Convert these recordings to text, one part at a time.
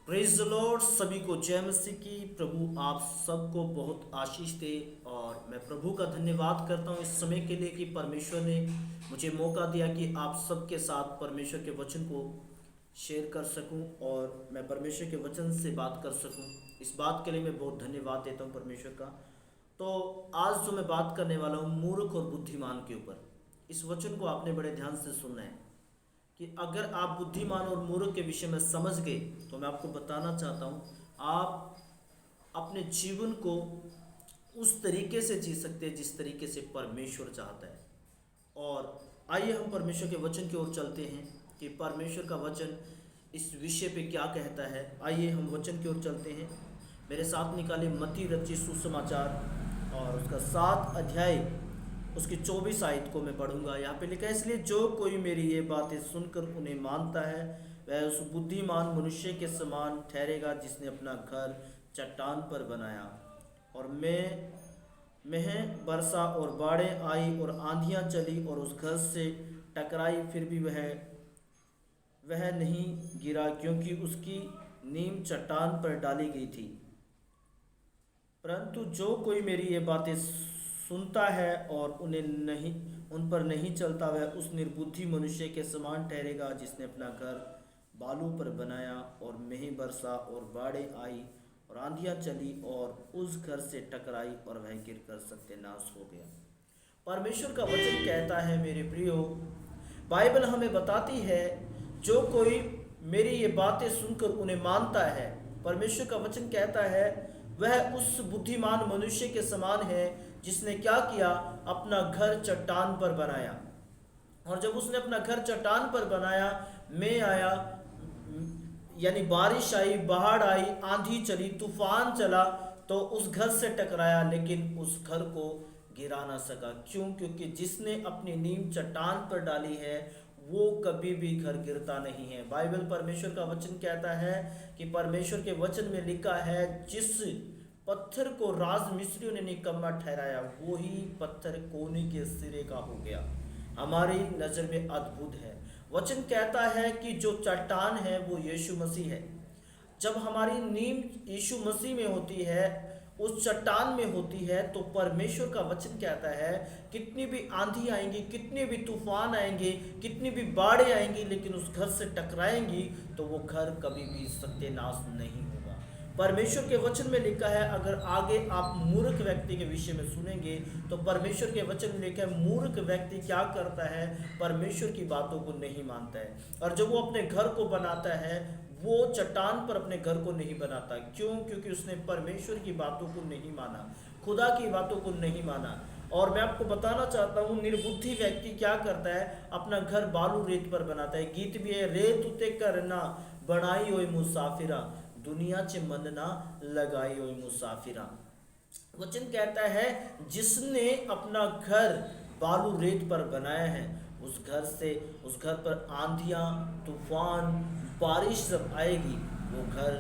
Praise the Lord. सभी को जय मसीह की। प्रभु आप सबको बहुत आशीष दे। और मैं प्रभु का धन्यवाद करता हूँ इस समय के लिए कि परमेश्वर ने मुझे मौका दिया कि आप सबके साथ परमेश्वर के वचन को शेयर कर सकूं और मैं परमेश्वर के वचन से बात कर सकूं। इस बात के लिए मैं बहुत धन्यवाद देता हूं परमेश्वर का। तो आज जो मैं बात करने वाला हूँ मूर्ख और बुद्धिमान के ऊपर। इस वचन को आपने बड़े ध्यान से सुनना है कि अगर आप बुद्धिमान और मूर्ख के विषय में समझ गए तो मैं आपको बताना चाहता हूँ आप अपने जीवन को उस तरीके से जी सकते हैं जिस तरीके से परमेश्वर चाहता है। और आइए हम परमेश्वर के वचन की ओर चलते हैं कि परमेश्वर का वचन इस विषय पे क्या कहता है। आइए हम वचन की ओर चलते हैं। मेरे साथ निकाले मत्ती रचित सुसमाचार और उसका 7 अध्याय उसकी 24 आयत को मैं पढ़ूंगा। यहाँ पे लिखा है, इसलिए जो कोई मेरी ये बातें सुनकर उन्हें मानता है वह उस बुद्धिमान मनुष्य के समान ठहरेगा जिसने अपना घर चट्टान पर बनाया। और मैं बरसा और बाढ़ें आई और आंधियां चली और उस घर से टकराई, फिर भी वह नहीं गिरा क्योंकि उसकी नींव चट्टान पर डाली गई थी। परंतु जो कोई मेरी ये बातें सुनता है और उन पर नहीं चलता वह उस निर्बुद्धि मनुष्य के समान ठहरेगा जिसने अपना घर बालू पर बनाया। और मेंह बरसा और बाढ़ें आई और आंधियां चली और उस घर से टकराई और वह गिरकर सत्यानाश हो गया। परमेश्वर का वचन कहता है मेरे प्रियो, बाइबल हमें बताती है जो कोई मेरी ये बातें सुनकर उन्हें मानता है, परमेश्वर का वचन कहता है वह उस बुद्धिमान मनुष्य के समान है जिसने क्या किया, अपना घर चट्टान पर बनाया। और जब उसने अपना घर चट्टान पर बनाया, मैं आया यानी बारिश आई, बाढ़ आई, आंधी चली, तूफान चला तो उस घर से टकराया लेकिन उस घर को गिरा ना सका। क्यों? क्योंकि जिसने अपनी नींव चट्टान पर डाली है वो कभी भी घर गिरता नहीं है। बाइबल परमेश्वर का वचन कहता है कि परमेश्वर के वचन में लिखा है, जिस पत्थर को राज मिस्त्रियों ने निकम्मा ठहराया वही पत्थर कोने के सिरे का हो गया। हमारी नजर में अद्भुत है। वचन कहता है कि जो चट्टान है वो यीशु मसीह है। जब हमारी नींव यीशु मसीह में होती है, उस चट्टान में होती है, तो परमेश्वर का वचन कहता है कितनी भी आंधी आएंगी, कितने भी तूफान आएंगे, कितनी भी बाढ़ें आएंगी, लेकिन उस घर से टकराएंगी तो वो घर कभी भी सत्यानाश नहीं होगा। परमेश्वर के वचन में लिखा है, अगर आगे आप मूर्ख व्यक्ति के विषय में सुनेंगे तो परमेश्वर के वचन में लिखा है मूर्ख व्यक्ति क्या करता है, परमेश्वर की बातों को नहीं मानता है। और जब वो अपने घर को बनाता है वो चट्टान पर अपने घर को नहीं बनाता। क्यों? क्योंकि उसने परमेश्वर की बातों को नहीं माना, खुदा की बातों को नहीं माना। और मैं आपको बताना चाहता हूँ निर्बुद्धि व्यक्ति क्या करता है, अपना घर बालू रेत पर बनाता है। गीत भी है, रेत उते करना बनाई होई मुसाफिरा, दुनिया च मन ना लगाई हुई मुसाफिरा। वचन कहता है जिसने अपना घर बालू रेत पर बनाया है उस घर पर आंधियां, तूफान, बारिश जब आएगी वो घर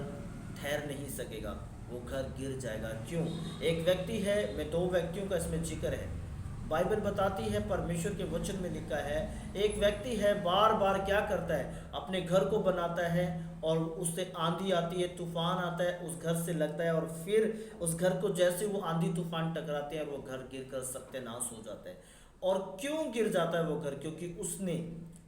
ठहर नहीं सकेगा, वो घर गिर जाएगा। क्यों? एक व्यक्ति है, मैं दो व्यक्तियों का इसमें जिक्र है। बाइबल बताती है, परमेश्वर के वचन में लिखा है, एक व्यक्ति है बार बार क्या करता है, अपने घर को बनाता है और उससे आंधी आती है, तूफान आता है, उस घर से लगता है और फिर उस घर को जैसे वो आंधी तूफान टकराते हैं और वो घर गिरकर सत्यानाश हो जाता है। और क्यों गिर जाता है वो घर? क्योंकि उसने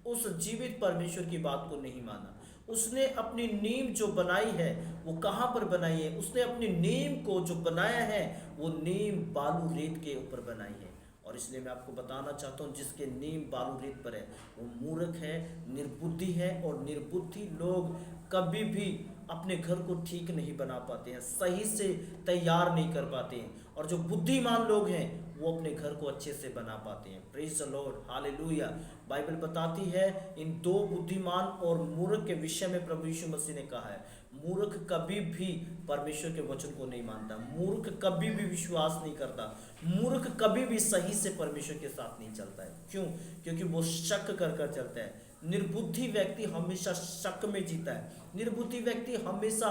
उस जीवित परमेश्वर की बात को नहीं माना। उसने अपनी नींव जो बनाई है वो कहाँ पर बनाई है? उसने अपनी नींव को जो बनाया है वो नींव बालू रेत के ऊपर बनाई है। और इसलिए मैं आपको बताना चाहता हूँ जिसके नींव बालू रेत पर है वो मूर्ख है, निर्बुद्धि है। और निर्बुद्धि लोग कभी भी अपने घर को ठीक नहीं बना पाते हैं, सही से तैयार नहीं कर पाते हैं। और जो बुद्धिमान लोग हैं वो अपने घर को अच्छे से बना पाते हैं। Praise the Lord, hallelujah. Bible बताती है इन दो बुद्धिमान और मूर्ख के विषय में प्रभु यीशु मसीह ने कहा है मूर्ख कभी भी परमेश्वर के वचन को नहीं मानता, मूर्ख कभी भी विश्वास नहीं करता, मूर्ख कभी भी सही से परमेश्वर के साथ नहीं चलता है। क्यों? क्योंकि वो शक कर कर चलता है। निर्बुद्धि व्यक्ति हमेशा शक में जीता है, निर्बुद्धि व्यक्ति हमेशा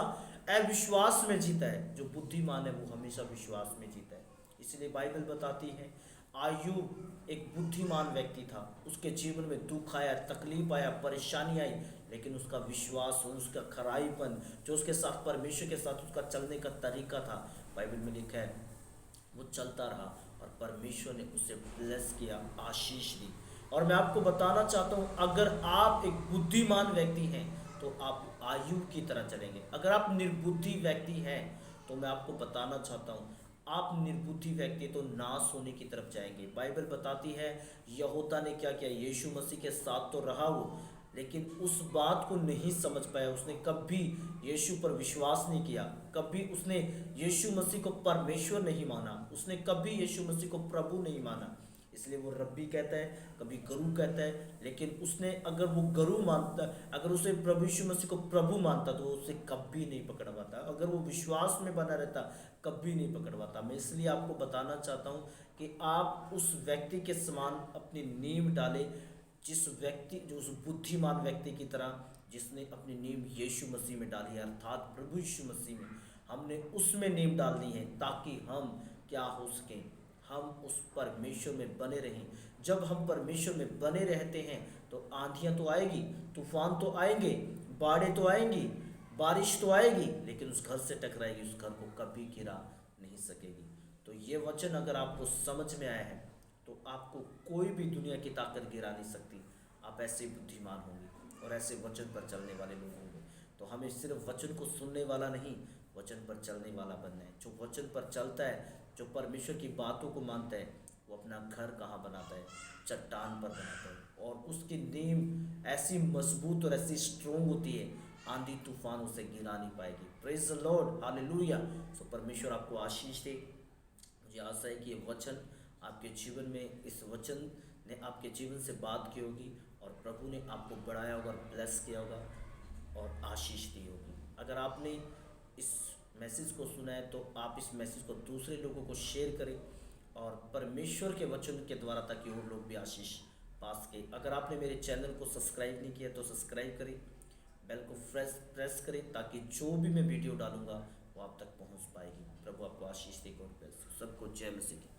अविश्वास में जीता है। जो बुद्धिमान है वो हमेशा विश्वास में जीता है। इसलिए बाइबल बताती है आयूब एक बुद्धिमान व्यक्ति था, उसके जीवन में दुख आया, तकलीफ आया, परेशानी आई, लेकिन उसका विश्वास, उसका खराईपन, जो उसके साथ परमेश्वर के साथ उसका चलने का तरीका था, बाइबल में लिखा है वो चलता रहा और परमेश्वर ने उसे ब्लेस किया, आशीष दी। और मैं आपको बताना चाहता हूँ, अगर आप एक बुद्धिमान व्यक्ति हैं तो आप आयु की तरह चलेंगे। अगर आप निर्बुद्धि व्यक्ति हैं तो मैं आपको बताना चाहता हूँ, आप निर्बुद्धि व्यक्ति तो नाश होने की तरफ जाएंगे। बाइबल बताती है यहूदा ने क्या किया, यीशु मसीह के साथ तो रहा वो, लेकिन उस बात को नहीं समझ पाया। उसने कभी यीशु पर विश्वास नहीं किया, कभी उसने यीशु मसीह को परमेश्वर नहीं माना, उसने कभी यीशु मसीह को प्रभु नहीं माना। इसलिए वो रब्बी कहता है, कभी गुरु कहता है, लेकिन उसने अगर वो गुरु मानता, अगर उसे प्रभु यीशु मसीह को प्रभु मानता तो उसे कभी नहीं पकड़ पाता। अगर वो विश्वास में बना रहता कभी नहीं पकड़ पाता। मैं इसलिए आपको बताना चाहता हूँ कि आप उस व्यक्ति के समान अपनी नींव डालें, जिस व्यक्ति, जो उस बुद्धिमान व्यक्ति की तरह जिसने अपनी नींव यीशु मसीह में डाली है, अर्थात प्रभु यीशु मसीह में हमने उसमें नींव डालनी है, ताकि हम क्या हो सकें, हम उस परमेश्वर में बने रहें। जब हम परमेश्वर में बने रहते हैं तो आंधियाँ तो आएगी, तूफान तो आएंगे, बाढ़ें तो आएंगी, बारिश तो आएगी, लेकिन उस घर से टकराएगी, उस घर को कभी गिरा नहीं सकेगी। तो ये वचन अगर आपको समझ में आया है तो आपको कोई भी दुनिया की ताकत गिरा नहीं सकती। आप ऐसे बुद्धिमान होंगे और ऐसे वचन पर चलने वाले लोग होंगे। तो हमें सिर्फ वचन को सुनने वाला नहीं, वचन पर चलने वाला बनना है। जो वचन पर चलता है, जो परमेश्वर की बातों को मानता है, वो अपना घर कहाँ बनाता है, चट्टान पर बनाता है, और उसकी नींव ऐसी मजबूत और ऐसी स्ट्रोंग होती है, आंधी तूफान उसे गिरा नहीं पाएगी। प्रेज द लॉर्ड, हालेलुया। सो परमेश्वर आपको आशीष दे। मुझे आशा है कि ये वचन आपके जीवन में, इस वचन ने आपके जीवन से बात की होगी और प्रभु ने आपको बढ़ाया होगा, ब्लेस किया होगा और आशीष दी होगी। अगर आपने इस मैसेज को सुना है तो आप इस मैसेज को दूसरे लोगों को शेयर करें और परमेश्वर के वचन के द्वारा, ताकि और लोग भी आशीष पा सके। अगर आपने मेरे चैनल को सब्सक्राइब नहीं किया तो सब्सक्राइब करें, बेल को प्रेस करें, ताकि जो भी मैं वीडियो डालूंगा वो आप तक पहुंच पाएगी। प्रभु आपको आशीष दे। God bless. सबको जय मसीह की।